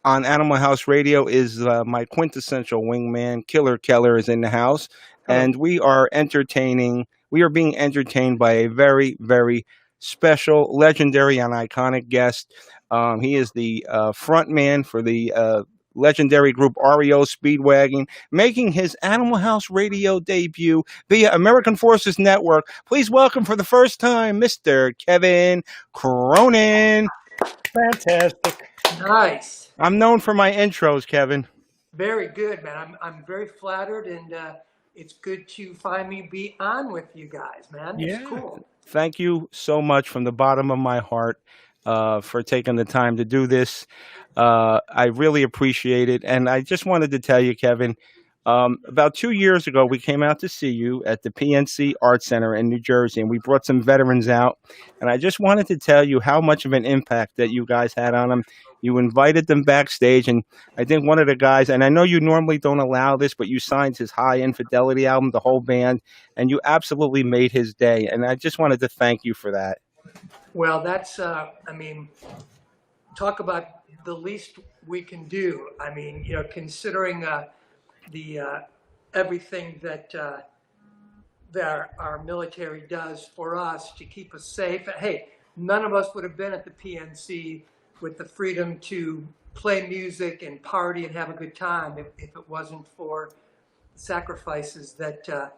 on Animal House Radio is my quintessential wingman. Killer Keller is in the house, Hello. and we are entertaining. We are being entertained by a very, very special, legendary, and iconic guest. He is the front man for the legendary group R.E.O. Speedwagon, making his Animal House Radio debut via American Forces Network. Please welcome for the first time, Mr. Kevin Cronin. Fantastic. Nice. I'm known for my intros, Kevin. Very good, man. I'm very flattered, and it's good to finally be on with you guys, man. It's Yeah. cool. Thank you so much from the bottom of my heart for taking the time to do this. I really appreciate it. And I just wanted to tell you, Kevin, about 2 years ago, we came out to see you at the PNC Art Center in New Jersey, and we brought some veterans out. And I just wanted to tell you how much of an impact that you guys had on them. You invited them backstage, and I think one of the guys, and I know you normally don't allow this, but you signed his High Infidelity album, the whole band, and you absolutely made his day. And I just wanted to thank you for that. Well, that's, talk about the least we can do. Considering the everything that our military does for us to keep us safe. Hey, none of us would have been at the PNC with the freedom to play music and party and have a good time if it wasn't for the sacrifices that the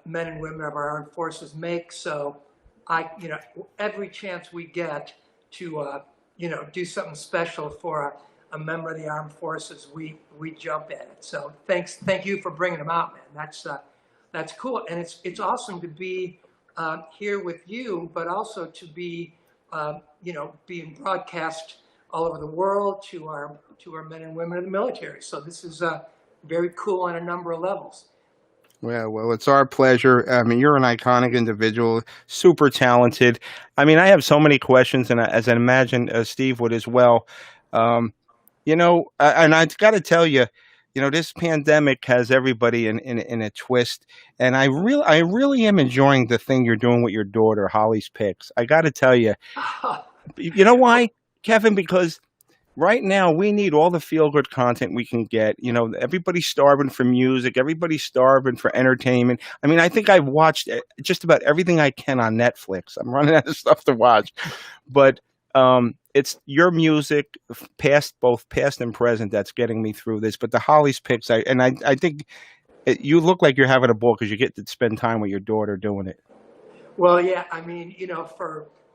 men and women of our armed forces make. So every chance we get to, do something special for a member of the armed forces, we jump at it. So thank you for bringing them out, man. That's cool, and it's awesome to be here with you, but also to be being broadcast all over the world to our men and women of the military. So this is very cool on a number of levels. Well, it's our pleasure. I mean, you're an iconic individual, super talented. I mean, I have so many questions, and as I imagine Steve would as well. Um, and I got to tell you, this pandemic has everybody in a twist, and I really am enjoying the thing you're doing with your daughter, Holly's Picks. I got to tell you, you know why, Kevin? Because right now we need all the feel good content we can get. Everybody's starving for music, everybody's starving for entertainment. I mean, I think I've watched just about everything I can on Netflix. I'm running out of stuff to watch, but it's your music, both past and present, that's getting me through this. But the Holly's Picks, I think you look like you're having a ball because you get to spend time with your daughter doing it. Well, yeah,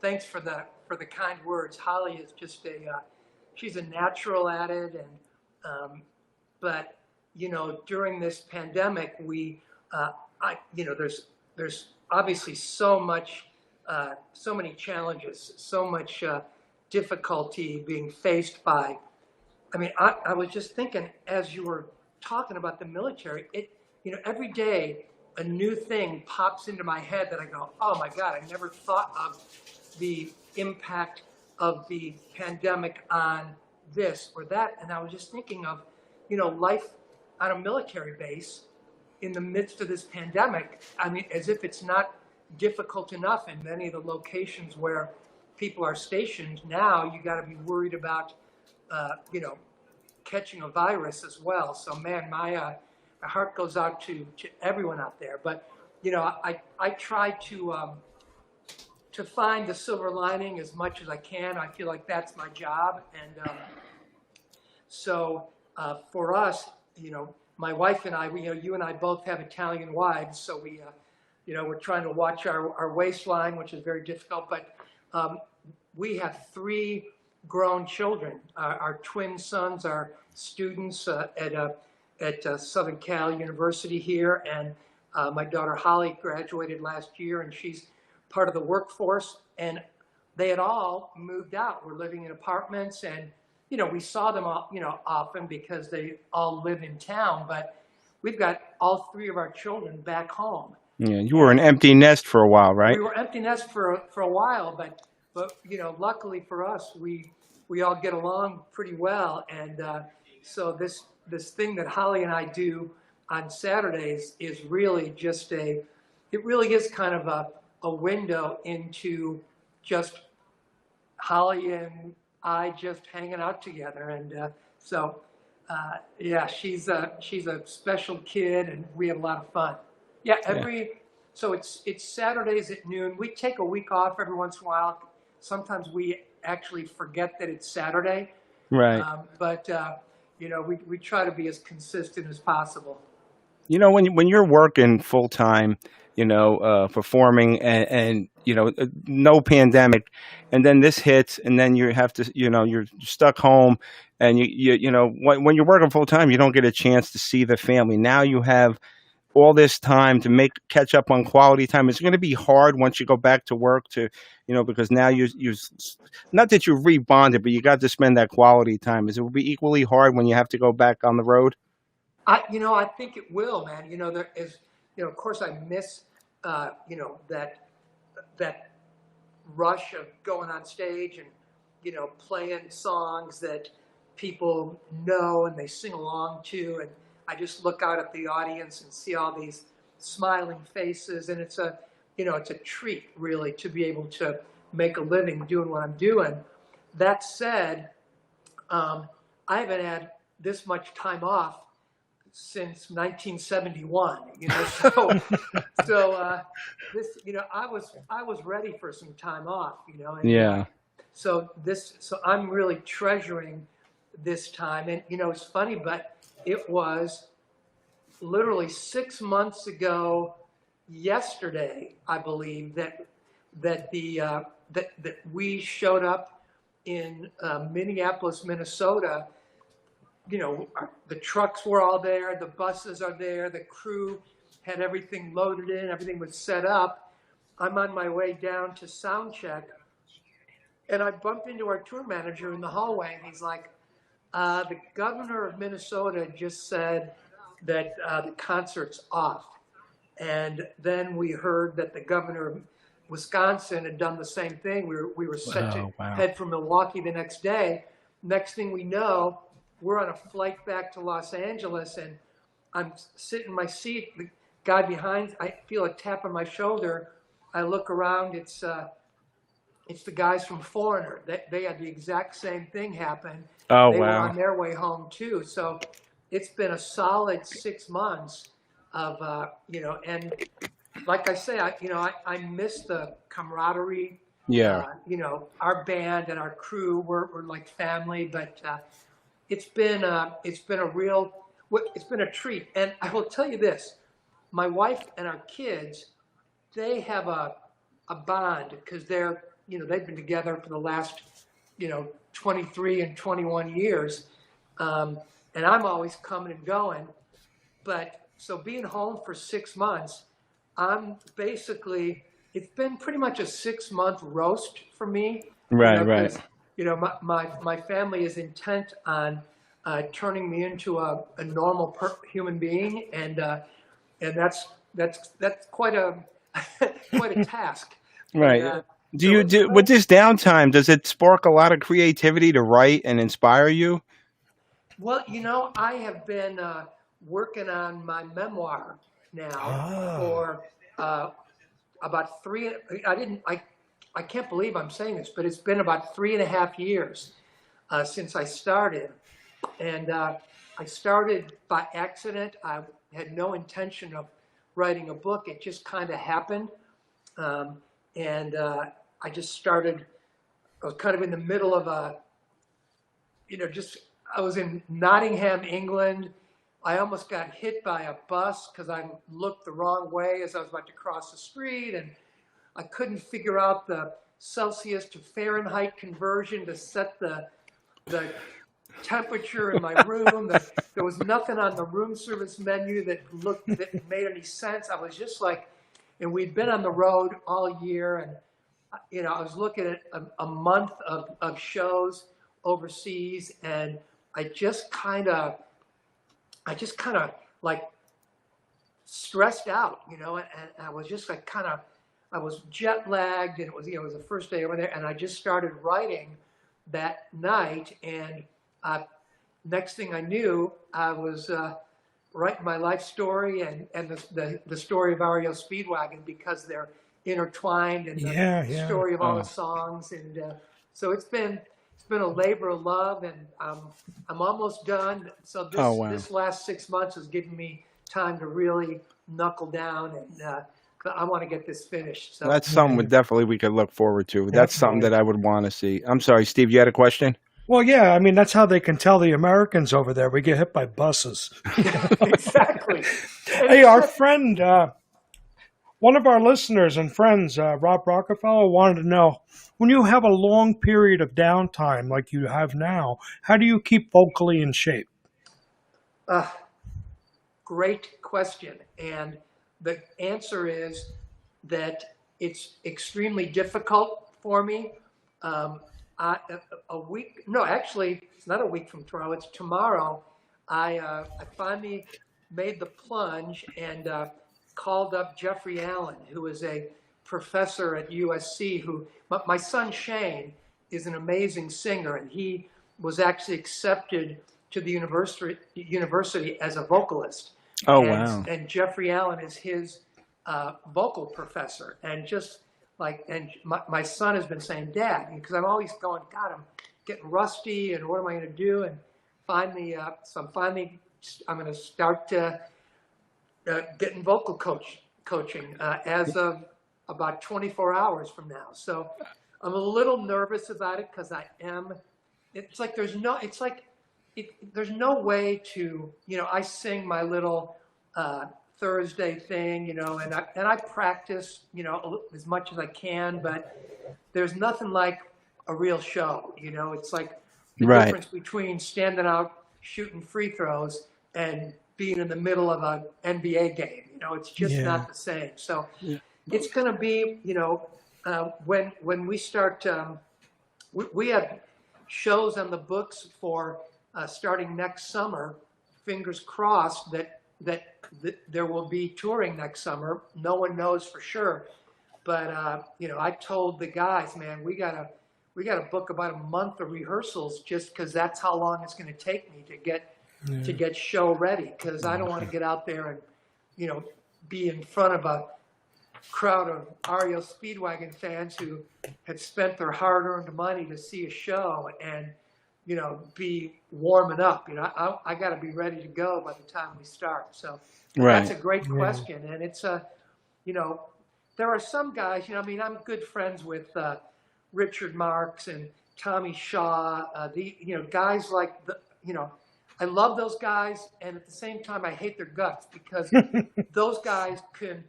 thanks for the kind words. Holly is just she's a natural at it, but during this pandemic, there's obviously so many challenges, so much difficulty being faced by. I was just thinking as you were talking about the military, every day a new thing pops into my head that I go, oh my God, I never thought of the impact of the pandemic on this or that. And I was just thinking of, life on a military base in the midst of this pandemic. As if it's not difficult enough in many of the locations where people are stationed. Now you got to be worried about, catching a virus as well. So man, my heart goes out to everyone out there. But, I try to find the silver lining as much as I can. I feel like that's my job. And so for us, my wife and I, you and I both have Italian wives, so we're trying to watch our waistline, which is very difficult. But we have 3 grown children. Our twin sons are students at Southern Cal University here, and my daughter Holly graduated last year, and she's part of the workforce. And they had all moved out. We're living in apartments, and we saw them all, often because they all live in town. But we've got all 3 of our children back home. Yeah, you were an empty nest for a while, right? We were empty nest for a while, but luckily for us, we all get along pretty well. And so this thing that Holly and I do on Saturdays is really just it really is kind of a window into just Holly and I just hanging out together. And so, yeah, she's a special kid, and we have a lot of fun. Yeah, Yeah. so it's Saturdays at noon. We take a week off every once in a while. Sometimes we actually forget that it's Saturday, Right. but we try to be as consistent as possible. When you're working full time, performing and no pandemic, and then this hits, and then you have to, you're stuck home, and when you're working full time, you don't get a chance to see the family. Now you have all this time to make catch up on quality time. It's going to be hard once you go back to work to, because now not that you've rebonded, but you got to spend that quality time. Is it will be equally hard when you have to go back on the road? I think it will, man. There is, of course, I miss, that rush of going on stage and, playing songs that people know and they sing along to, and I just look out at the audience and see all these smiling faces, and it's a treat really to be able to make a living doing what I'm doing. That said, I haven't had this much time off since 1971. So this, I was ready for some time off, and Yeah. so I'm really treasuring this time. And it's funny, but it was literally 6 months ago yesterday, I believe, that we showed up in Minneapolis, Minnesota. The trucks were all there, the buses are there, the crew had everything loaded in, everything was set up. I'm on my way down to sound check, and I bump into our tour manager in the hallway, and he's like, the governor of Minnesota just said that the concert's off. And then we heard that the governor of Wisconsin had done the same thing. We were set to Oh, wow. head for Milwaukee the next day. Next thing we know, we're on a flight back to Los Angeles, and I'm sitting in my seat. The guy behind, I feel a tap on my shoulder. I look around. It's the guys from Foreigner. They had the exact same thing happen. Oh, They were wow. on their way home too. So it's been a solid 6 months of and like I say, I miss the camaraderie. Yeah. Our band and our crew were like family, but it's been it's been a treat. And I will tell you this: my wife and our kids, they have a bond because they've been together for the last 23 and 21 years, and I'm always coming and going. But so being home for 6 months, I'm basically, it's been pretty much a 6 month roast for me, Right. Right. because my family is intent on turning me into a normal human being, and that's quite a quite a task. But Right. Do so you it's do with good. this downtime? Does it spark a lot of creativity to write and inspire you? Well, I have been working on my memoir now Oh. for about three. I didn't. I can't believe I'm saying this, but it's been about 3.5 years since I started, and I started by accident. I had no intention of writing a book. It just kind of happened, um, and I just started. I was kind of in the middle of just I was in Nottingham, England. I almost got hit by a bus because I looked the wrong way as I was about to cross the street, and I couldn't figure out the Celsius to Fahrenheit conversion to set the temperature in my room. There was nothing on the room service menu that made any sense. I was just like, and we'd been on the road all year, and I was looking at a month of shows overseas, and I just kind of, like stressed out, and I was just like I was jet lagged, and it was the first day over there, and I just started writing that night, and next thing I knew, I was writing my life story and the story of R.E.O. Speedwagon, because they're intertwined, and the Yeah, yeah. story of all the Oh, songs, and so it's been been a labor of love, and I'm almost done. So Oh, wow. this last 6 months has given me time to really knuckle down, and I want to get this finished. So Well, that's something we could look forward to. That's something Definitely. that I would want to see. I'm sorry, Steve, you had a question? Well, yeah, I mean, that's how they can tell the Americans over there. We get hit by buses. exactly. Hey, our friend, one of our listeners and friends, Rob Rockefeller, wanted to know, when you have a long period of downtime like you have now, how do you keep vocally in shape? Uh, Great question. And the answer is that it's extremely difficult for me. Um, a week, no, actually, it's not a week from tomorrow, it's tomorrow. I finally made the plunge and called up Jeffrey Allen, who is a professor at USC, my son Shane is an amazing singer, and he was actually accepted to the university as a vocalist. Oh, and, wow. And Jeffrey Allen is his vocal professor. And just like, and my son has been saying, Dad, because I'm always going, God, I'm getting rusty, and what am I going to do? And finally, I'm going to start getting vocal coaching as of about 24 hours from now. So I'm a little nervous about it because it's like there's no way to, I sing my little Thursday thing, and I practice, as much as I can, but there's nothing like a real show. It's like the Right. difference between standing out shooting free throws and being in the middle of an NBA game. It's just not the same. So it's going to be, when we start, we have shows on the books for starting next summer. Fingers crossed that there will be touring next summer. No one knows for sure, but I told the guys, man, we gotta book about a month of rehearsals just because that's how long it's going to take me to get show ready. Because I don't want to get out there and be in front of a crowd of R.E.O. Speedwagon fans who had spent their hard-earned money to see a show and be warming up. I got to be ready to go by the time we start. So that's a great question, and it's there are some guys. I'm good friends with Richard Marx and Tommy Shaw. Guys like I love those guys, and at the same time, I hate their guts because those guys could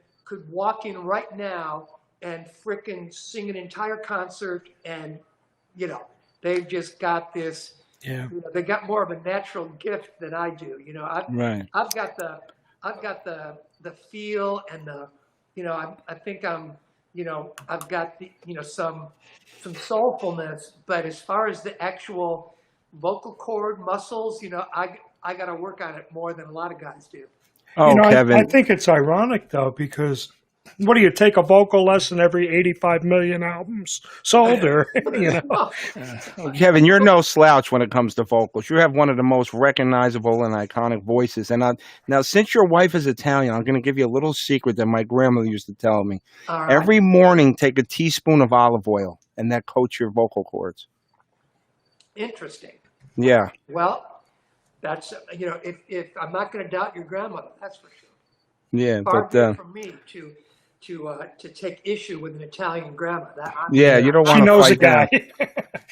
walk in right now and frickin' sing an entire concert, and they've just got this. Yeah. They got more of a natural gift than I do. I've got the feel and the I think I've got the some soulfulness, but as far as the actual vocal cord muscles, I got to work on it more than a lot of guys do. Oh, Kevin. I think it's ironic though, because what do you take a vocal lesson every 85 million albums sold? Or Kevin, you're no slouch when it comes to vocals. You have one of the most recognizable and iconic voices. And now, since your wife is Italian, I'm going to give you a little secret that my grandmother used to tell me. All right. Every morning, take a teaspoon of olive oil, and that coats your vocal cords. Interesting. Yeah. Well, that's if I'm not going to doubt your grandmother, that's for sure. Yeah, Far be it from me to take issue with an Italian grandma. You don't want to knows fight a guy.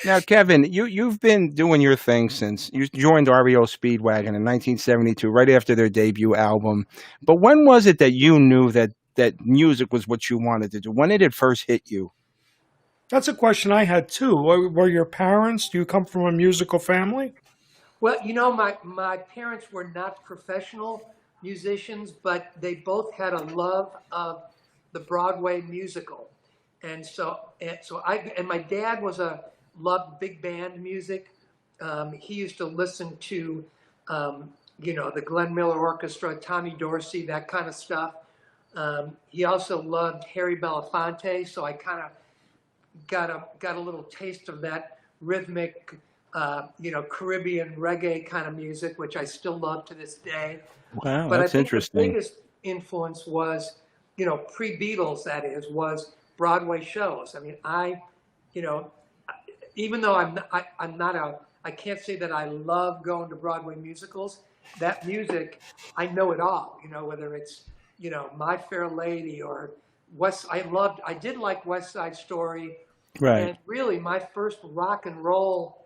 Now, Kevin, you've been doing your thing since you joined R.E.O. Speedwagon in 1972, right after their debut album. But when was it that you knew that music was what you wanted to do? When did it first hit you? That's a question I had too. Were your parents? Do you come from a musical family? Well, my parents were not professional musicians, but they both had a love of the Broadway musical, and my dad loved big band music. He used to listen to the Glenn Miller Orchestra, Tommy Dorsey, that kind of stuff. He also loved Harry Belafonte, so I kind of got a little taste of that rhythmic, Caribbean reggae kind of music, which I still love to this day. Wow, but that's I think interesting. The biggest influence was, pre-Beatles, that is, was Broadway shows. I mean, even though I'm not I can't say that I love going to Broadway musicals. That music, I know it all. You know, whether it's, you know, My Fair Lady or I did like West Side Story, Right. and really my first rock and roll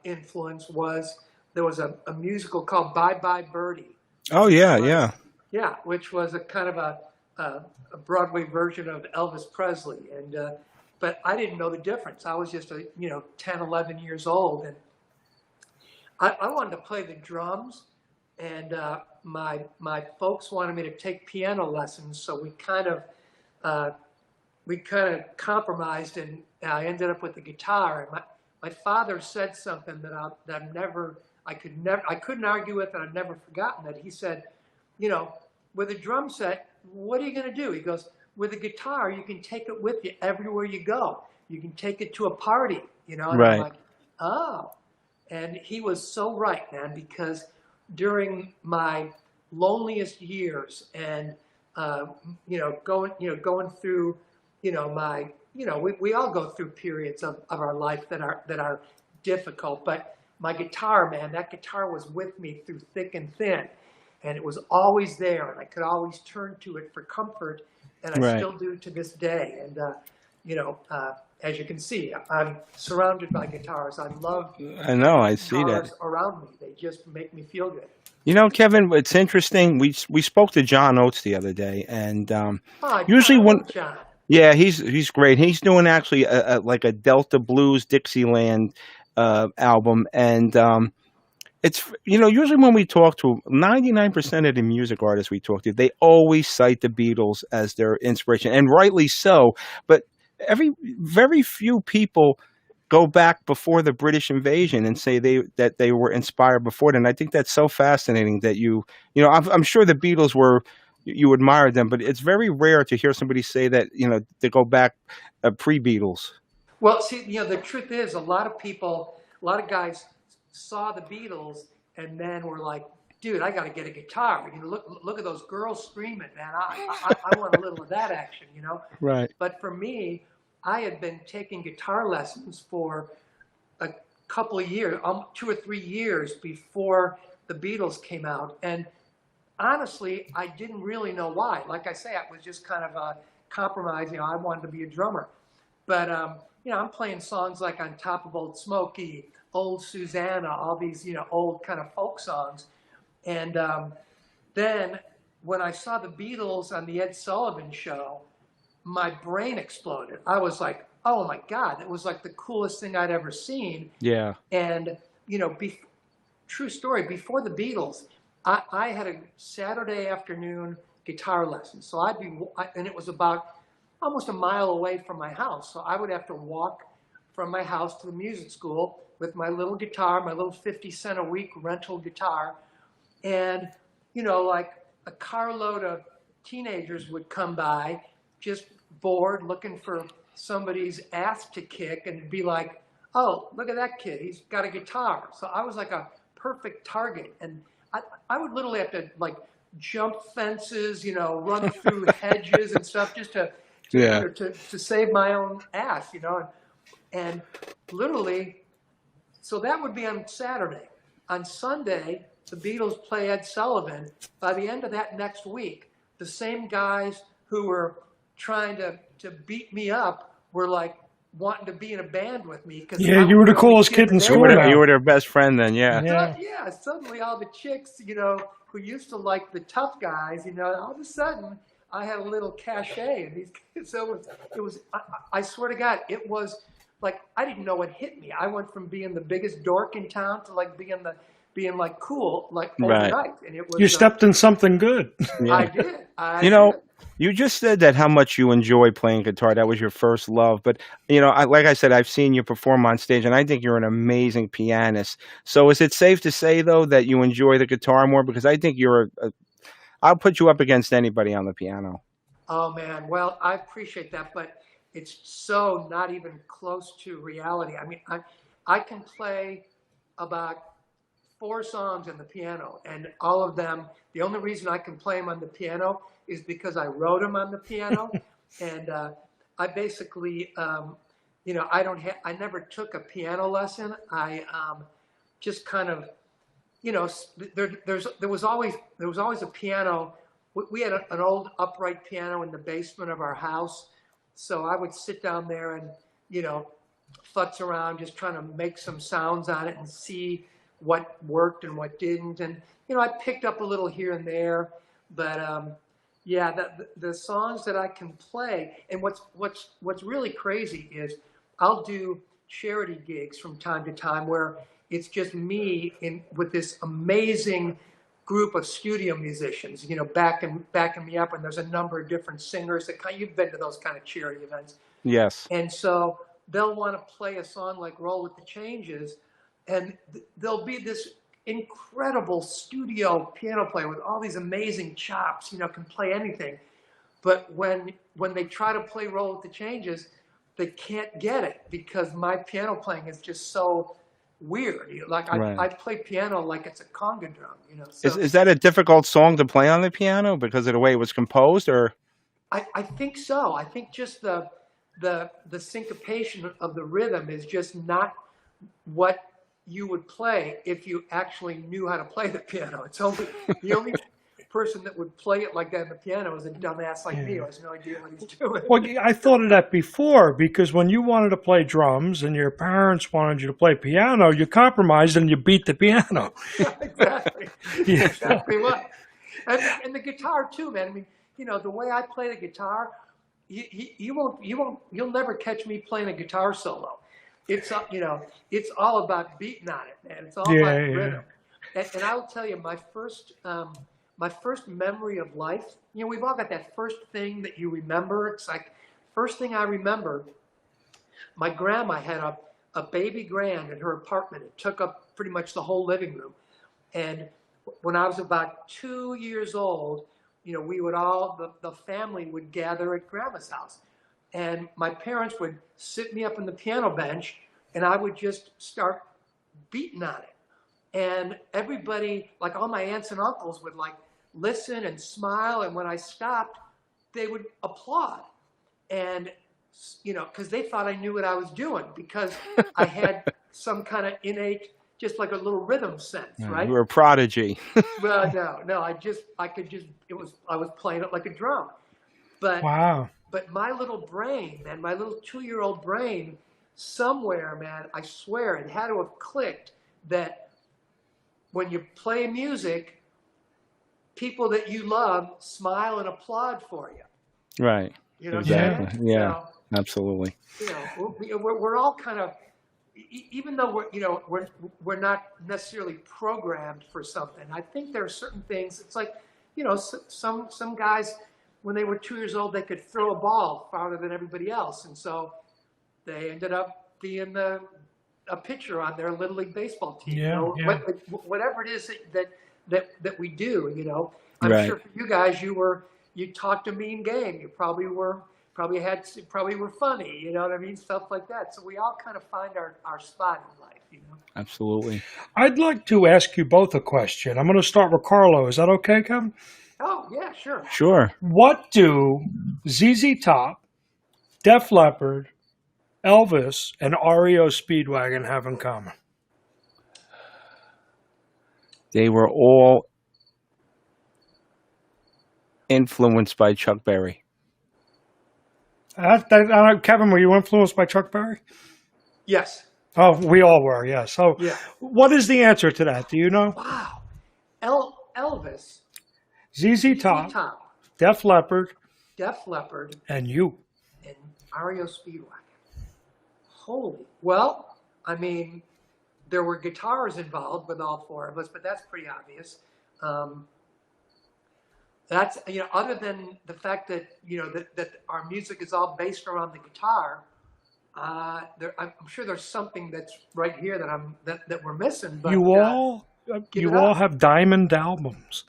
influence was there was a musical called Bye Bye Birdie, Oh which yeah, was yeah. yeah, which was a kind of a Broadway version of Elvis Presley, and but I didn't know the difference. I was just 10, 11 years old, and I wanted to play the drums, and my folks wanted me to take piano lessons, so uh, we kind of compromised, and I ended up with the guitar. And my father said something that I couldn't argue with, and I've never forgotten that. He said, you know, with a drum set, what are you going to do? He goes, with a guitar, you can take it with you everywhere you go. You can take it to a party, you know. And I'm Right. like, oh. And he was so right, man, because during my loneliest years and going through, we all go through periods of our life that are difficult. But my guitar, man, that guitar was with me through thick and thin, and it was always there, and I could always turn to it for comfort, and I Right. still do to this day. And as you can see, I'm surrounded by guitars. I love I know. I see that. guitars around me. They just make me feel good. You know, Kevin, it's interesting. We spoke to John Oates the other day, and Oh, John, usually I when love John. yeah, he's great. He's doing actually like a Delta Blues Dixieland album, and it's usually when we talk to 99% of the music artists we talk to, they always cite the Beatles as their inspiration, and rightly so. But very few people go back before the British invasion and say that they were inspired before then. I think that's so fascinating that I'm sure the Beatles were you admired them, but it's very rare to hear somebody say that they go back pre Beatles. Well, see, the truth is, a lot of guys saw the Beatles and then were like, "Dude, I got to get a guitar. Look at those girls screaming, man. I want a little of that action, you know." Right. But for me, I had been taking guitar lessons for a couple of years, 2 or 3 years before the Beatles came out, and honestly, I didn't really know why. Like I say, I was just kind of compromising. I wanted to be a drummer. But I'm playing songs like "On Top of Old Smoky," "Old Susanna," all these old kind of folk songs. And then when I saw the Beatles on the Ed Sullivan Show, my brain exploded. I was like, "Oh my God!" It was like the coolest thing I'd ever seen. Yeah. And true story. Before the Beatles, I had a Saturday afternoon guitar lesson. So and it was about almost a mile away from my house. So I would have to walk from my house to the music school with my little guitar, my little 50 cent a week rental guitar. And, like a carload of teenagers would come by, just bored, looking for somebody's ass to kick, and be like, "Oh, look at that kid. He's got a guitar." So I was like a perfect target. And I would literally have to like jump fences, run through hedges and stuff just to Yeah. to save my own ass, and literally, so that would be on Saturday. On Sunday, the Beatles play Ed Sullivan. By the end of that next week, the same guys who were trying to beat me up were like wanting to be in a band with me. Yeah, you were the coolest kid in You school were, now. you were their best friend then, yeah. Yeah, suddenly all the chicks, who used to like the tough guys, all of a sudden I had a little cachet, and these kids. So it was. I swear to God, it was like I didn't know what hit me. I went from being the biggest dork in town to like being like cool like Right. overnight, and it was. You stepped in something good. I Yeah. did. You just said that how much you enjoy playing guitar. That was your first love. But, like I said, I've seen you perform on stage, and I think you're an amazing pianist. So is it safe to say, though, that you enjoy the guitar more? Because I think I'll put you up against anybody on the piano. Oh man, well I appreciate that, but it's so not even close to reality. I mean, I can play about 4 songs on the piano, and all of them. The only reason I can play them on the piano is because I wrote them on the piano, and I basically, I never took a piano lesson. I just kind of, there was always a piano. We had an old upright piano in the basement of our house, so I would sit down there and futz around, just trying to make some sounds on it and see what worked and what didn't. And I picked up a little here and there, but yeah, the songs that I can play. And what's really crazy is I'll do charity gigs from time to time where it's just me with this amazing group of studio musicians, backing me up, and there's a number of different singers you've been to those kind of charity events. Yes. And so they'll want to play a song like Roll with the Changes, and there'll be this incredible studio piano player with all these amazing chops, can play anything. But when they try to play Roll with the Changes, they can't get it because my piano playing is just so weird. I play piano like it's a conga drum, So Is that a difficult song to play on the piano because of the way it was composed, or? I think so. I think just the syncopation of the rhythm is just not what you would play if you actually knew how to play the piano. It's the only person that would play it like that on the piano is a dumbass like me who has no idea what he's doing. Well, I thought of that before, because when you wanted to play drums and your parents wanted you to play piano, you compromised and you beat the piano. Yeah, exactly. Yeah. Exactly what. And the guitar too, man. I mean, the way I play the guitar, you'll never catch me playing a guitar solo. It's it's all about beating on it, man. It's all about rhythm. And I will tell you, my first memory of life, we've all got that first thing that you remember. It's like, first thing I remember, my grandma had a baby grand in her apartment. It took up pretty much the whole living room. And when I was about 2 years old, we would the family would gather at grandma's house. And my parents would sit me up on the piano bench, and I would just start beating on it. And everybody, like all my aunts and uncles, would listen and smile. And when I stopped, they would applaud. And, because they thought I knew what I was doing, because I had some kind of innate, just like a little rhythm sense, right? You were a prodigy. Well, no, I was playing it like a drum. But Wow. But my little brain, man, my little 2-year-old brain, somewhere, man, I swear it had to have clicked that when you play music, people that you love smile and applaud for you. Right. You know Exactly. what I'm saying? Yeah. Absolutely. We're all kind of, even though we're not necessarily programmed for something. I think there are certain things. It's like, some guys, when they were 2 years old, they could throw a ball farther than everybody else, and so they ended up being a pitcher on their little league baseball team. Whatever it is that we do, I'm sure for you guys, you talked a mean game. You probably were funny. You know what I mean? Stuff like that. So we all kind of find our spot in life. Absolutely. I'd like to ask you both a question. I'm going to start with Carlo. Is that okay, Kevin? Oh, yeah, sure. Sure. What do ZZ Top, Def Leppard, Elvis, and R.E.O. Speedwagon have in common? They were all influenced by Chuck Berry. Kevin, were you influenced by Chuck Berry? Yes. Oh, we all were, yes. So Yeah. what is the answer to that? Do you know? Wow. Elvis, ZZ Top, Def Leppard, and you. and R.E.O. Speedwagon. Holy. Well, I mean, there were guitars involved with all four of us, but that's pretty obvious. That's, other than the fact that, that our music is all based around the guitar, I'm sure there's something that's right here that we're missing. But You all have diamond albums.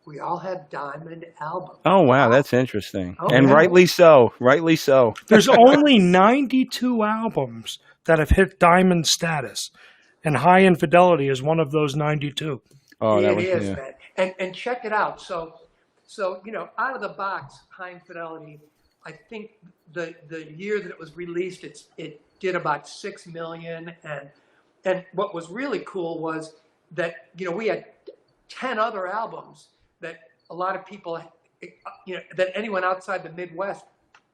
We all have diamond albums. Oh, wow. That's interesting. Oh, And yeah. rightly so. Rightly so. There's only 92 albums that have hit diamond status, and High Infidelity is one of those 92. Oh, that It was, is, yeah. man. And check it out. So out of the box, High Infidelity, I think the year that it was released, it did about 6 million. And what was really cool was that, you know, we had 10 other albums that a lot of people, you know, that anyone outside the Midwest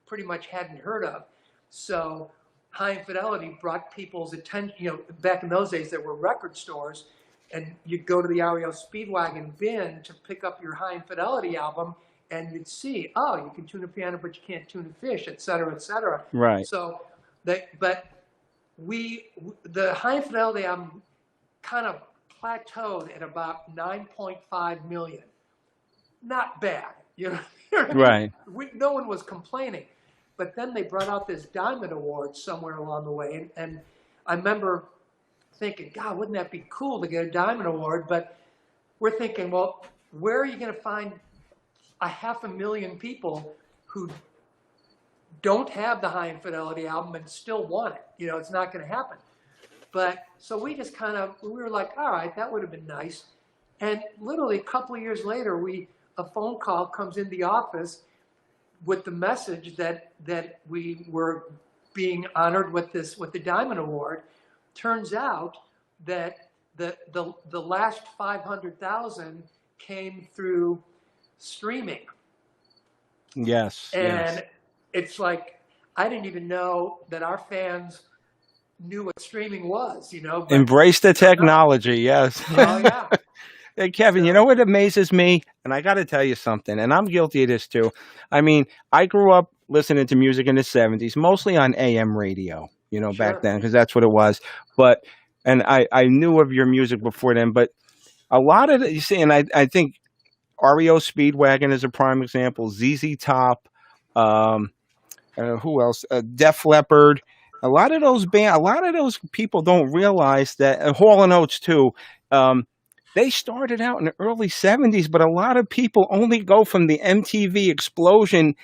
pretty much hadn't heard of. So High Infidelity brought people's attention. You know, back in those days, there were record stores, and you'd go to the R.E.O. Speedwagon bin to pick up your High Infidelity album, and you'd see, oh, you can tune a piano, but you can't tune a fish, et cetera, et cetera. Right. So, the High Infidelity album kind of plateaued at about 9.5 million. Not bad, you know. Right. No one was complaining. But then they brought out this Diamond Award somewhere along the way. And I remember thinking, God, wouldn't that be cool to get a Diamond Award? But we're thinking, well, where are you going to find 500,000 people who don't have the High Infidelity album and still want it? You know, it's not going to happen. But so we just we were like, all right, that would have been nice. And literally a couple of years later, a phone call comes in the office with the message that we were being honored with the Diamond Award. Turns out that the last 500,000 came through streaming. Yes. And it's like, I didn't even know that our fans knew what streaming was, you know. Embrace the technology, yes. Oh, yeah. Hey, Kevin, you know what amazes me? And I got to tell you something, and I'm guilty of this too. I mean, I grew up listening to music in the 70s, mostly on AM radio, you know, Sure. back then, because that's what it was. And I knew of your music before then, but a lot of it, you see, and I think R.E.O. Speedwagon is a prime example, ZZ Top, who else? Def Leppard. A lot of those people don't realize that, Hall and Oates too, they started out in the early 70s, but a lot of people only go from the MTV explosion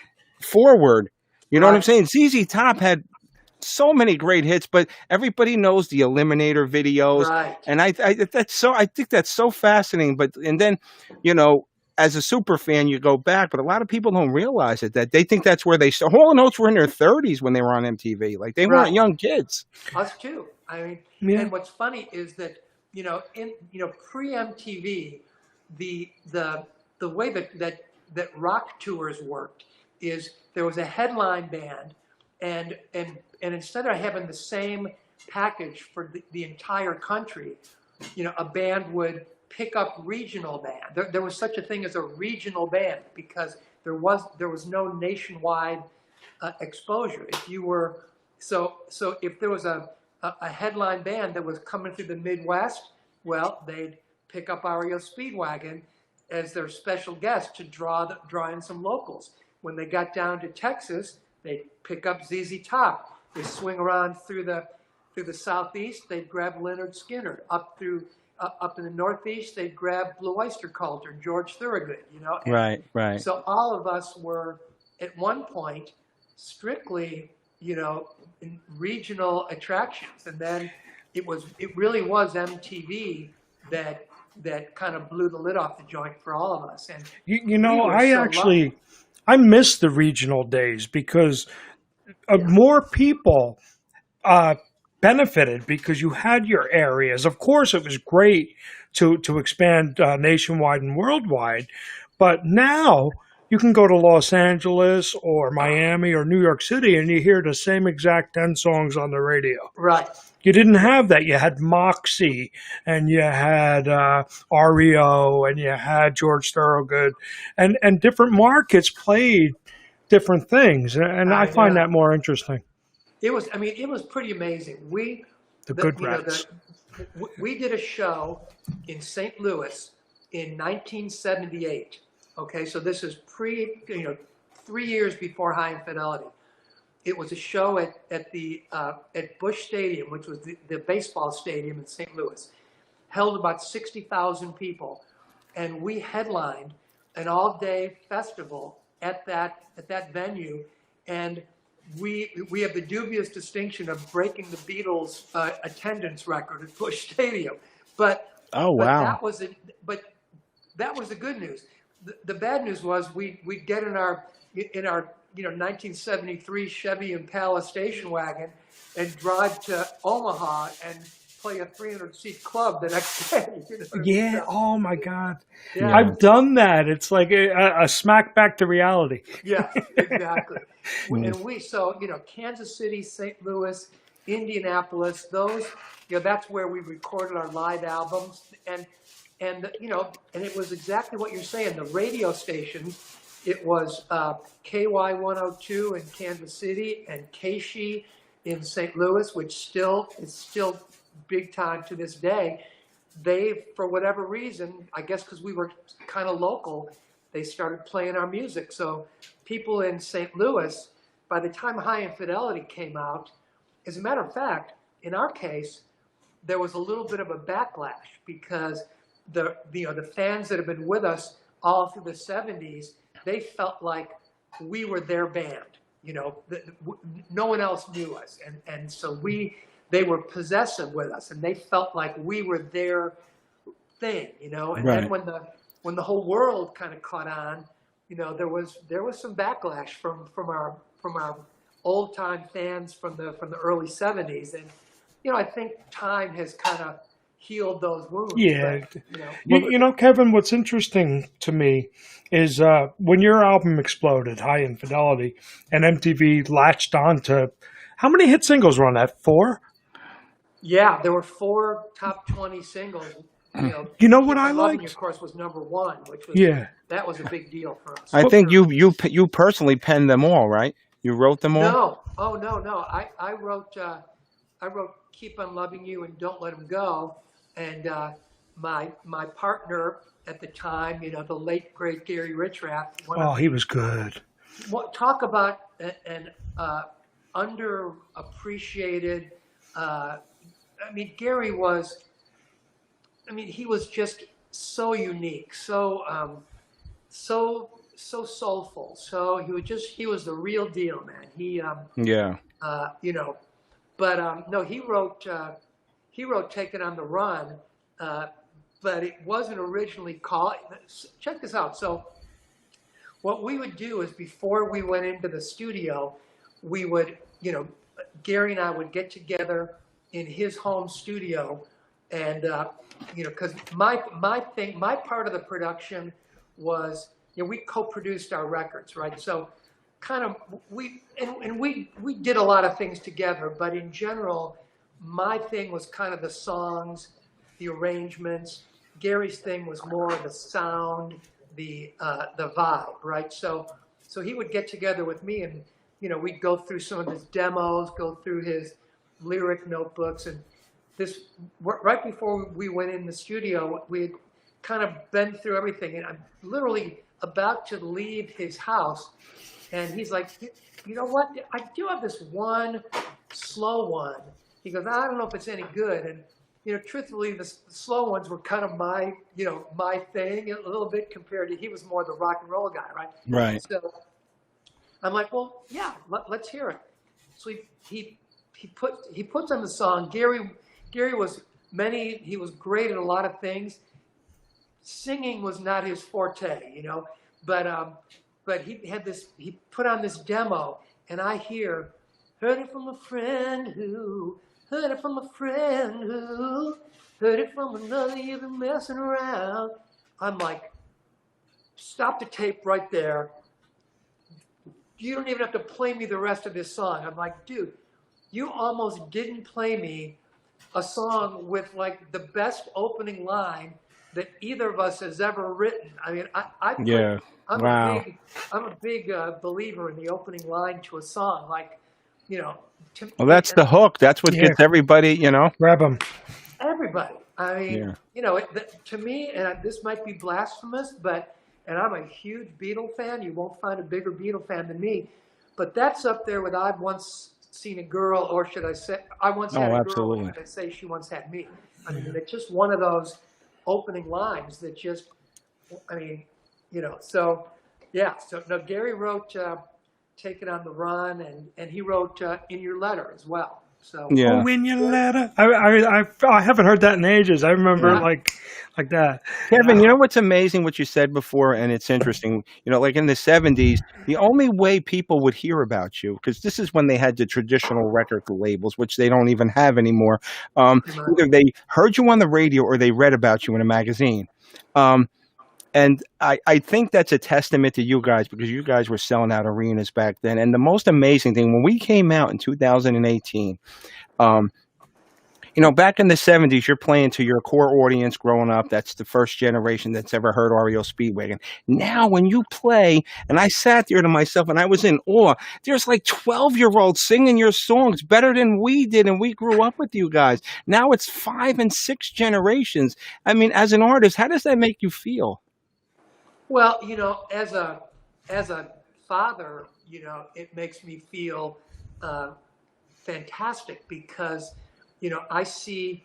forward. You know what I'm saying? ZZ Top had so many great hits, but everybody knows the Eliminator videos. Right. And I think that's so fascinating. And then, you know, as a super fan, you go back, but a lot of people don't realize it, that they think that's where they started. Hall and Oates were in their 30s when they were on MTV. Like, they weren't young kids. Us too. I mean, Yeah. and what's funny is that, you know, pre-MTV, the way that rock tours worked is there was a headline band, and instead of having the same package for the entire country, you know, a band would pick up regional band. There was such a thing as a regional band because there was no nationwide exposure. If you were so if there was a headline band that was coming through the Midwest, well, they'd pick up R.E.O. Speedwagon as their special guest to draw in some locals. When they got down to Texas, they'd pick up ZZ Top. They swing around through the Southeast, they'd grab Leonard Skinner. Up in the Northeast, they'd grab Blue Oyster Cult or George Thorogood, you know. And Right. so all of us were, at one point, strictly, you know, in regional attractions, and then it really was MTV that kind of blew the lid off the joint for all of us. And You know, we were I so actually, lucky. I miss the regional days because more people benefited because you had your areas. Of course, it was great to expand nationwide and worldwide, but now you can go to Los Angeles or Miami or New York City and you hear the same exact 10 songs on the radio. Right. You didn't have that. You had Moxie and you had R.E.O. and you had George Thorogood and different markets played different things. And I find that more interesting. It was pretty amazing. We did a show in St. Louis in 1978. Okay, so this is 3 years before High Infidelity. It was a show at Busch Stadium, which was the baseball stadium in St. Louis, held about 60,000 people, and we headlined an all-day festival at that venue, and we have the dubious distinction of breaking the Beatles' attendance record at Busch Stadium. But that was the good news. The bad news was we'd get in our 1973 Chevy Impala station wagon and drive to Omaha and play a 300-seat club the next day. You know what I mean? Yeah. So, Oh my God. yeah. I've done that. It's like a smack back to reality. Yes, exactly. Mm. And Kansas City, St. Louis, Indianapolis, that's where we recorded our live albums. And it was exactly what you're saying. The radio stations, it was KY 102 in Kansas City and KSHE in St. Louis, which is still big time to this day. They, for whatever reason, I guess because we were kind of local, they started playing our music. So people in St. Louis, by the time High Infidelity came out, as a matter of fact, in our case, there was a little bit of a backlash because the fans that have been with us all through the 70s, they felt like we were their band. No one else knew us, and so they were possessive with us, and they felt like we were their thing. And Right. then when the whole world kind of caught on, there was some backlash from our old time fans from the early 70s, and I think time has kind of healed those wounds. Yeah. But, Kevin, what's interesting to me is when your album exploded, High Infidelity, and MTV latched on to, how many hit singles were on that? 4? yeah, there were 4 top 20 singles. You know what Keep I on Loving You, liked? of course, was number 1, which was that was a big deal for us. I think you personally penned them all, right? You wrote them all? No, oh no. I wrote Keep on Loving You and Don't Let 'Em Go, and my partner at the time, the late great Gary Richrath. Oh, he was good. Talk about an underappreciated. Gary was. He was just so unique, so soulful. So he was the real deal, man. Yeah. But no, he wrote Take It on the Run, but it wasn't originally called. Check this out. So what we would do is before we went into the studio, we would, Gary and I would get together in his home studio, and because my part of the production was, we co-produced our records, right? So kind of we did a lot of things together, but in general, my thing was kind of the songs, the arrangements. Gary's thing was more of the sound, the vibe, right? So he would get together with me, and we'd go through some of his demos, go through his lyric notebooks, and this right before we went in the studio, we had kind of been through everything, and I'm literally about to leave his house, and he's like, you know what? I do have this one slow one. He goes, I don't know if it's any good, and truthfully, the slow ones were kind of my thing a little bit compared to, he was more the rock and roll guy, right? Right. So I'm like, well, yeah, let's hear it. So he puts on the song. Gary was he was great at a lot of things. Singing was not his forte, but he put on this demo, and I hear, heard it from a friend who, heard it from a friend who, heard it from another, you've been messing around. I'm like, stop the tape right there. You don't even have to play me the rest of this song. I'm like, dude, you almost didn't play me a song with like the best opening line that either of us has ever written. I'm Wow. a big believer in the opening line to a song. Like, Well, that's the hook. That's what gets everybody, Grab him. Everybody. To me, and this might be blasphemous, and I'm a huge Beatle fan. You won't find a bigger Beatle fan than me. But that's up there with I've once seen a girl, or should I say, I once had a girl, or should I say she once had me. It's just one of those opening lines that just, so, yeah. So, Gary wrote Take It on the Run, and he wrote In Your Letter as well. So Oh, Yeah. when you let her. I haven't heard that in ages. I remember Yeah. yeah, like that. Kevin, you know what's amazing what you said before, and it's interesting. You know, like in the 70s, the only way people would hear about you, because this is when they had the traditional record labels, which they don't even have anymore. pretty much. Either they heard you on the radio or they read about you in a magazine. Um, and I think that's a testament to you guys because you guys were selling out arenas back then. And the most amazing thing, when we came out in 2018, um, you know, back in the 70s, you're playing to your core audience growing up. That's the first generation that's ever heard R.E.O. Speedwagon. Now, when you play, and I sat there to myself and I was in awe, there's like 12-year-olds singing your songs better than we did, and we grew up with you guys. Now it's 5 and 6 generations. I mean, as an artist, how does that make you feel? Well, as a father, it makes me feel uh, fantastic because I see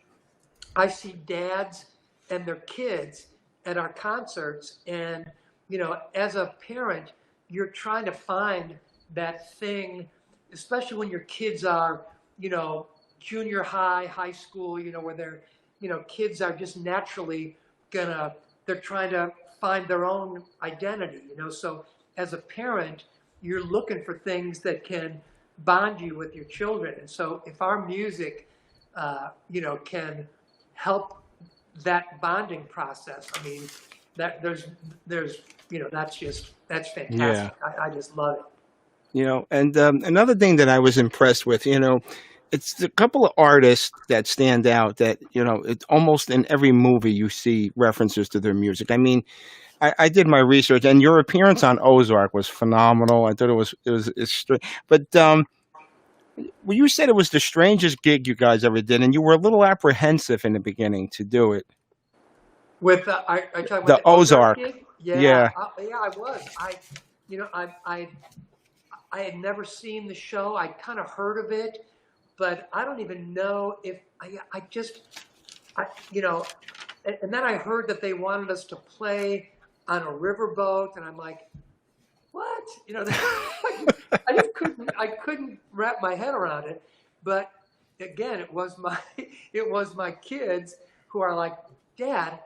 dads and their kids at our concerts, and as a parent, you're trying to find that thing, especially when your kids are, junior high, high school, where kids are just naturally gonna, they're trying to find their own identity, So as a parent, you're looking for things that can bond you with your children, and so if our music, can help that bonding process. I mean, that there's that's Yeah. fantastic. I just love it. You know, and another thing that I was impressed with, you know, it's a couple of artists that stand out that, you know, it's almost in every movie you see references to their music. I mean, I did my research, and your appearance on Ozark was phenomenal. I thought but well, you said it was the strangest gig you guys ever did, and you were a little apprehensive in the beginning to do it. With are you talking about The the Ozark Ozark, gig? Yeah, yeah, yeah, I was. You know, I had never seen the show. I kind of heard of it, but I don't even know if I just I you know, and then I heard that they wanted us to play on a riverboat, and I'm like, what? I couldn't wrap my head around it. But again, it was my kids who are like, Dad,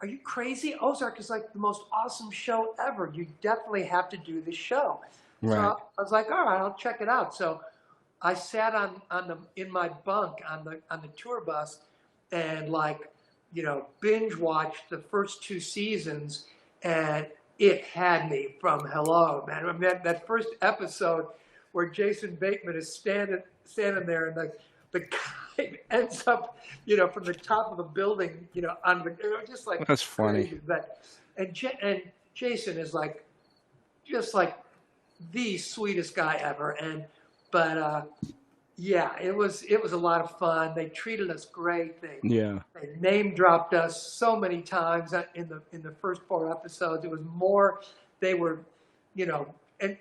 are you crazy? Ozark is like the most awesome show ever. You definitely have to do this show. So right. I was like, all right, I'll check it out. So I sat on the in my bunk on the tour bus and like binge watched the first two seasons, and it had me from hello, man. I mean, that first episode where Jason Bateman is standing there, and the guy ends up from the top of the building on the just like That's funny. crazy. And Jason is like just like the sweetest guy ever. And but yeah, it was a lot of fun. They treated us great. Yeah, They name dropped us so many times in the first four episodes. It was more. They were, you know, and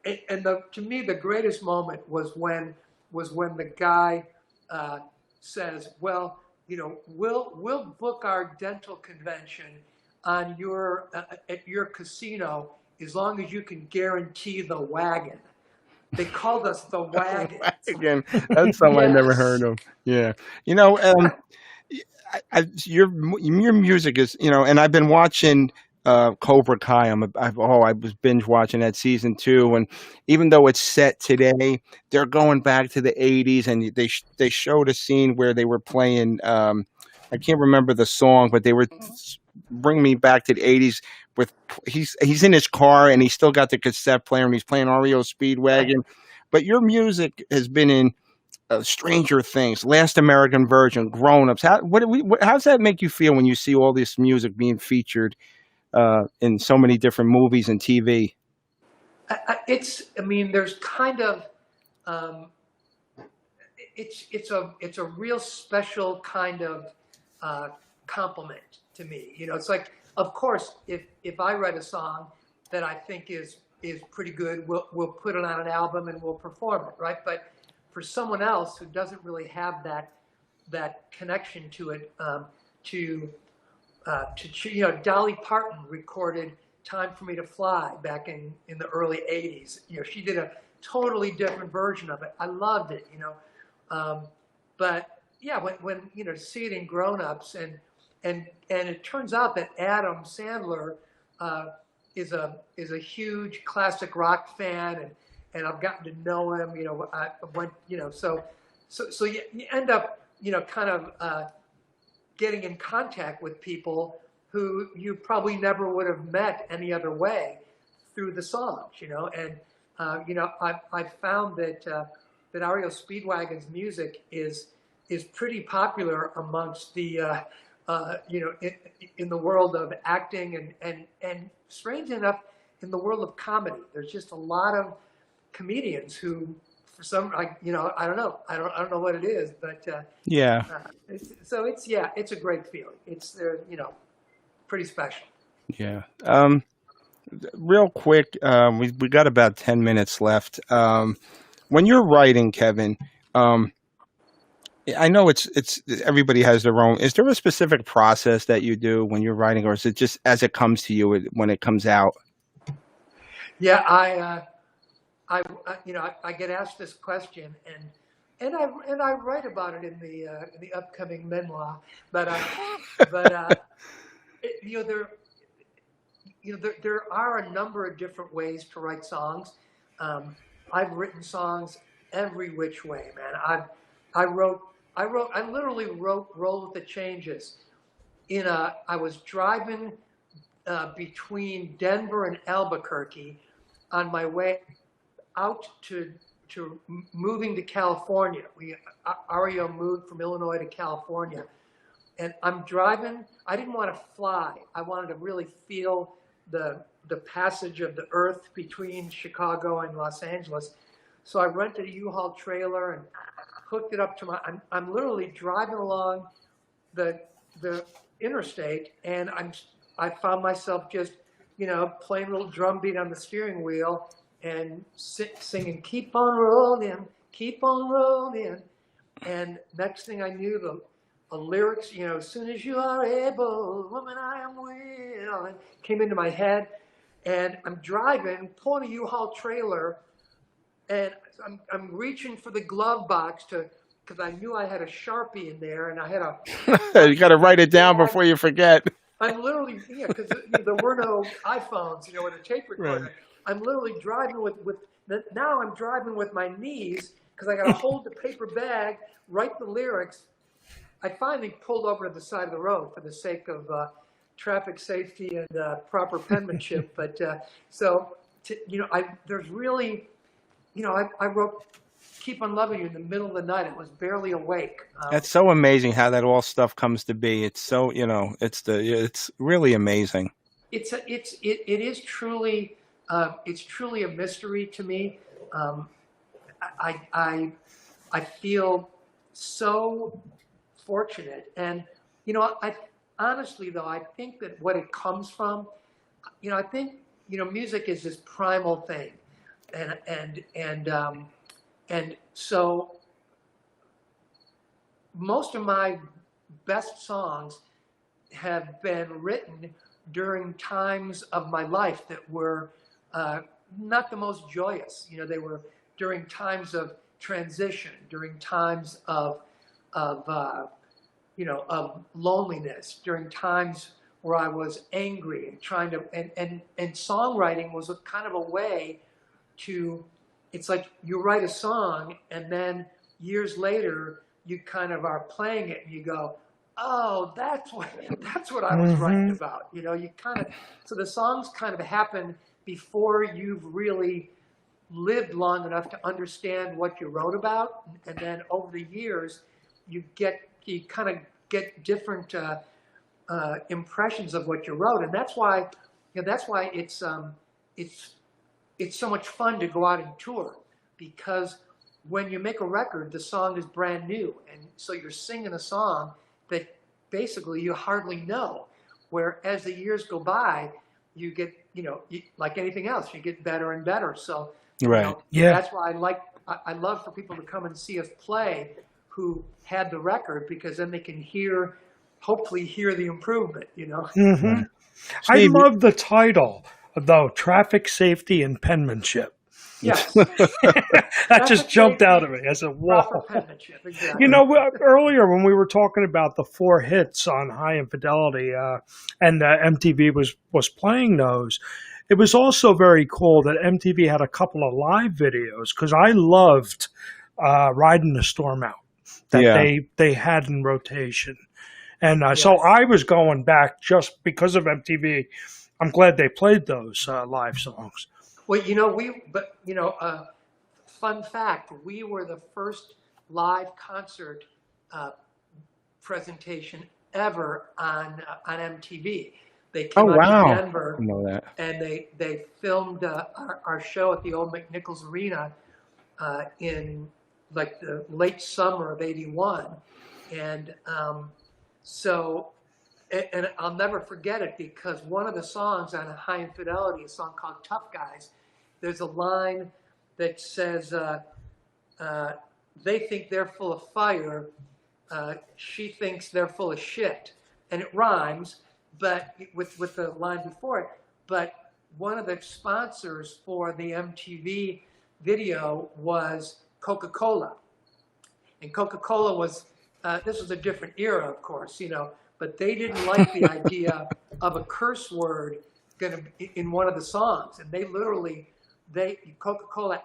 to me the greatest moment was when the guy says, "Well, we'll book our dental convention on your at your casino as long as you can guarantee the wagon." They called us the wagons. again, that's something I never heard Yes. of. Yeah, you know, your music is, you know, and I've been watching Cobra Kai. I was binge watching that season 2, and even though it's set today, they're going back to the 80s, and they showed a scene where they were playing. I can't remember the song, but they were bring me back to the 80s. With he's in his car and he's still got the cassette player and he's playing REO Speedwagon. But your music has been in Stranger Things, Last American Virgin, Grown Ups. How does that make you feel when you see all this music being featured in so many different movies and TV? I mean, there's kind of um, it's a real special kind of uh, compliment to me. It's like, of course, if I write a song that I think is pretty good, we'll put it on an album and we'll perform it, right? But for someone else who doesn't really have that connection to it, Dolly Parton recorded "Time for Me to Fly" back in the early '80s. She did a totally different version of it. I loved it. But yeah, when to see it in Grown Ups, and it turns out that Adam Sandler is a huge classic rock fan, and I've gotten to know him. I went, so you end up kind of getting in contact with people who you probably never would have met any other way through the songs, and I've found that R.E.O. Speedwagon's music is pretty popular amongst the in the world of acting, and strange enough, in the world of comedy. There's just a lot of comedians who, for some, I don't know, I don't know what it is, but Yeah. so it's a great feeling. It's pretty special. Yeah. Real quick, we got about 10 minutes left. When you're writing, Kevin, I know it's everybody has their own. Is there a specific process that you do when you're writing, or is it just as it comes to you when it comes out? Yeah, I get asked this question, and I write about it in the upcoming memoir, but there are a number of different ways to write songs. I've written songs every which way, man. I literally wrote Roll with the Changes I was driving between Denver and Albuquerque on my way out to moving to California. R.E.O. moved from Illinois to California, and I'm driving. I didn't want to fly. I wanted to really feel the passage of the earth between Chicago and Los Angeles. So I rented a U-Haul trailer and hooked it up to I'm literally driving along the interstate, and I found myself just playing a little drum beat on the steering wheel and singing "Keep on rolling, keep on rolling," and next thing I knew, the lyrics, as soon as you are able, woman, I am will, and came into my head. And I'm driving, pulling a U-Haul trailer, and I'm reaching for the glove box because I knew I had a Sharpie in there, and I had You got to write it down before you forget. I'm literally, because there were no iPhones, with a tape recorder. Right. I'm literally driving now I'm driving with my knees because I got to hold the paper bag, write the lyrics. I finally pulled over to the side of the road for the sake of traffic safety and proper penmanship. But there's really, I wrote "Keep on Loving You" in the middle of the night. It was barely awake. That's so amazing how that all stuff comes to be. It's so, it's really amazing. It is truly, it's truly a mystery to me. I feel so fortunate, and I honestly, though, I think that what it comes from, I think music is this primal thing, and so most of my best songs have been written during times of my life that were not the most joyous. They were during times of transition, during times of loneliness, during times where I was angry and trying to, and songwriting was a kind of a way to, it's like you write a song and then years later you kind of are playing it and you go, oh, that's what I was writing about. You kind of, so the songs kind of happen before you've really lived long enough to understand what you wrote about, and then over the years you kind of get different impressions of what you wrote, and that's why it's so much fun to go out and tour, because when you make a record, the song is brand new, and so you're singing a song that basically you hardly know. Where as the years go by, you get, like anything else, you get better and better. So right, that's why I love for people to come and see us play who had the record, because then they can hopefully hear the improvement. I love the title, though, "Traffic Safety and Penmanship." Yes, That that's a just jumped out safety, at me. I said, proper "Whoa!" penmanship. You Exactly. know, earlier when we were talking about the four hits on High Infidelity, and MTV was playing those, it was also very cool that MTV had a couple of live videos because I loved "Riding the Storm Out" that Yeah. they had in rotation, and so Yes. I was going back just because of MTV. I'm glad they played those live songs. Well, fun fact: we were the first live concert uh, presentation ever on MTV. They Oh came out to wow. I Denver know that. and they filmed our show at the old McNichols Arena in like the late summer of '81, and so and I'll never forget it because one of the songs on High Infidelity, a song called "Tough Guys," there's a line that says, "They think they're full of fire, she thinks they're full of shit," and it rhymes, but with the line before it. But one of the sponsors for the MTV video was Coca-Cola, and Coca-Cola was this was a different era, of course, but they didn't like the idea of a curse word going to be in one of the songs, and they literally Coca-Cola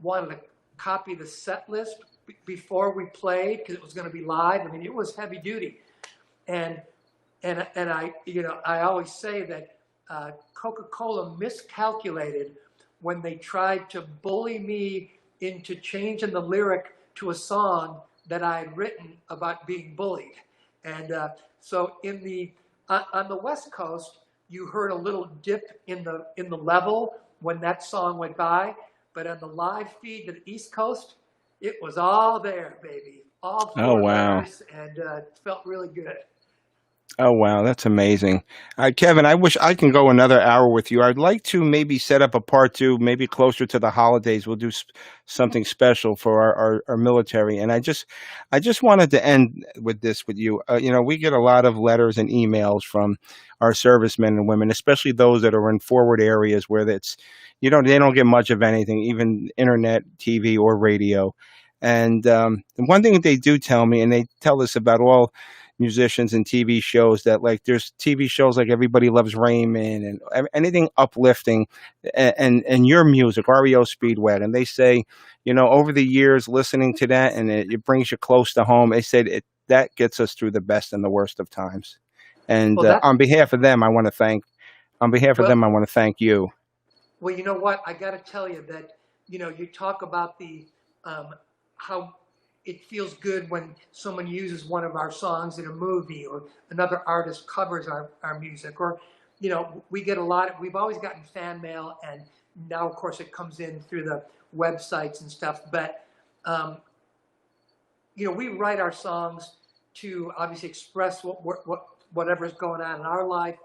wanted to copy the set list before we played because it was going to be live. I mean, it was heavy duty, and I always say that Coca-Cola miscalculated when they tried to bully me into changing the lyric to a song that I had written about being bullied. And so on the West Coast, you heard a little dip in the level when that song went by, but on the live feed to the East Coast, it was all there, baby, all Oh four wow. letters, and it felt really good. Oh wow, that's amazing. Kevin, I wish I can go another hour with you. I'd like to maybe set up a part two, maybe closer to the holidays. We'll do something special for our military. And I just wanted to end with this with you. We get a lot of letters and emails from our servicemen and women, especially those that are in forward areas where they don't get much of anything, even internet, TV, or radio. And one thing that they do tell me, and they tell us about all musicians and TV shows, that like there's TV shows like Everybody Loves Raymond and anything uplifting, and your music, REO Speedwagon. They say, over the years listening to that, and it brings you close to home. They said that gets us through the best and the worst of times. And Well, that on behalf of them, I want to well, thank you. Well, you know what? I got to tell you that, you talk about the how it feels good when someone uses one of our songs in a movie or another artist covers our music, or, we get we've always gotten fan mail, and now, of course, it comes in through the websites and stuff. But, we write our songs to obviously express whatever's going on in our life,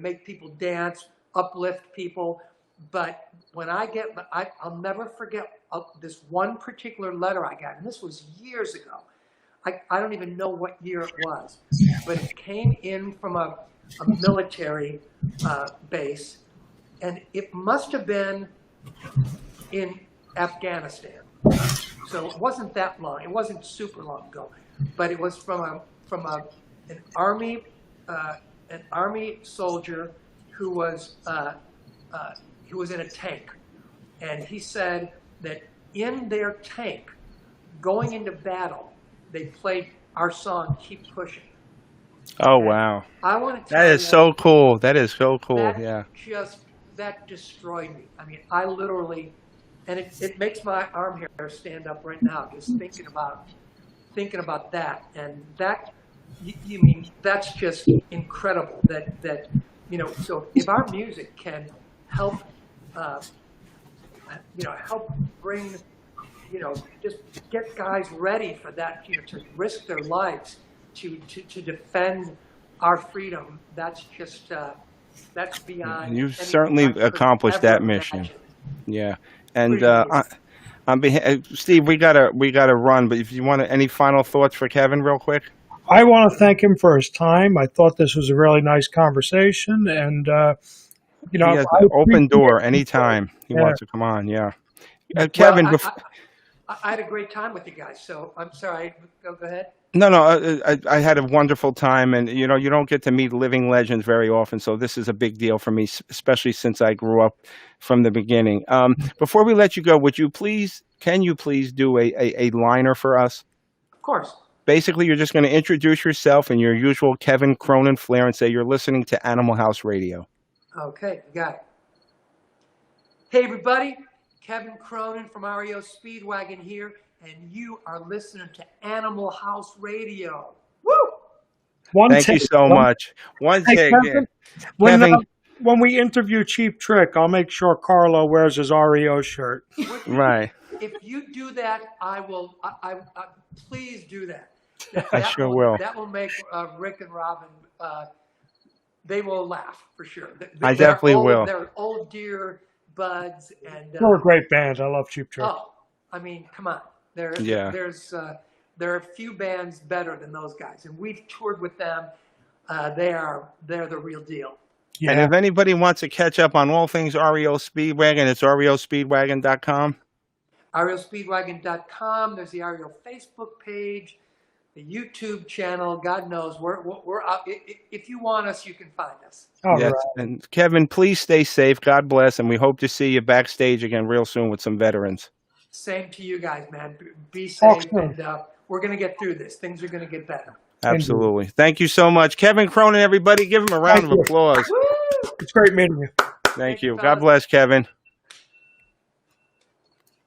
make people dance, uplift people. But when I'll never forget this one particular letter I got, and this was years ago. I don't even know what year it was, but it came in from a military base, and it must have been in Afghanistan. So it wasn't that long. It wasn't super long ago, but it was from an army soldier who was in a tank, and he said that in their tank, going into battle, they played our song "Keep Pushing." Oh And wow, I want to that tell is you so cool. That is so cool. Yeah. that destroyed me. I mean, I literally, and it makes my arm hair stand up right now just thinking about that. And that, you mean, that's just incredible. So if our music can help, help bring, just get guys ready for that, to risk their lives to defend our freedom. That's just that's beyond You've anything certainly I could accomplished that ever mission. imagine. Yeah. And Pretty amazing. on behalf, Steve, we gotta run. But if you want any final thoughts for Kevin, real quick. I want to thank him for his time. I thought this was a really nice conversation, and He has I an open appreciate door him for it. anytime he Yeah. wants to come on. Yeah. Kevin, Well, I had a great time with you guys, so I'm sorry. Go ahead. no, no, I had a wonderful time, and you don't get to meet living legends very often, so this is a big deal for me, especially since I grew up from the beginning. Before we let you go, can you please do a liner for us? Of course. Basically, you're just going to introduce yourself in your usual Kevin Cronin flair and say you're listening to Animal House Radio. Okay, you got it. Hey, everybody. Kevin Cronin from R.E.O. Speedwagon here, and you are listening to Animal House Radio. Woo! Thank you so much. One Hey, take. Kevin, when we interview Cheap Trick, I'll make sure Carlo wears his REO shirt. Right. If you do that, I will. Please do that. I sure will. That will make Rick and Robin. They will laugh for sure. I definitely will. They're old dear buds, and They're a great band. I love Cheap Trick. oh, I mean, come on. There are a few bands better than those guys, and we've toured with them. They're the real deal. Yeah. And if anybody wants to catch up on all things REO Speedwagon, it's REOSpeedwagon.com. REOSpeedwagon.com. There's the REO Facebook page, the YouTube channel. God knows we're up. If you want us, you can find us. All Yes. right. And Kevin, please stay safe. God bless, and we hope to see you backstage again real soon with some veterans. Same to you guys, man. Be safe, Awesome. and we're going to get through this. Things are going to get better. Absolutely. Thank you so much. Kevin Cronin, everybody, give him a round of applause. Woo! It's great meeting you. Thank you. fellas. God bless, Kevin.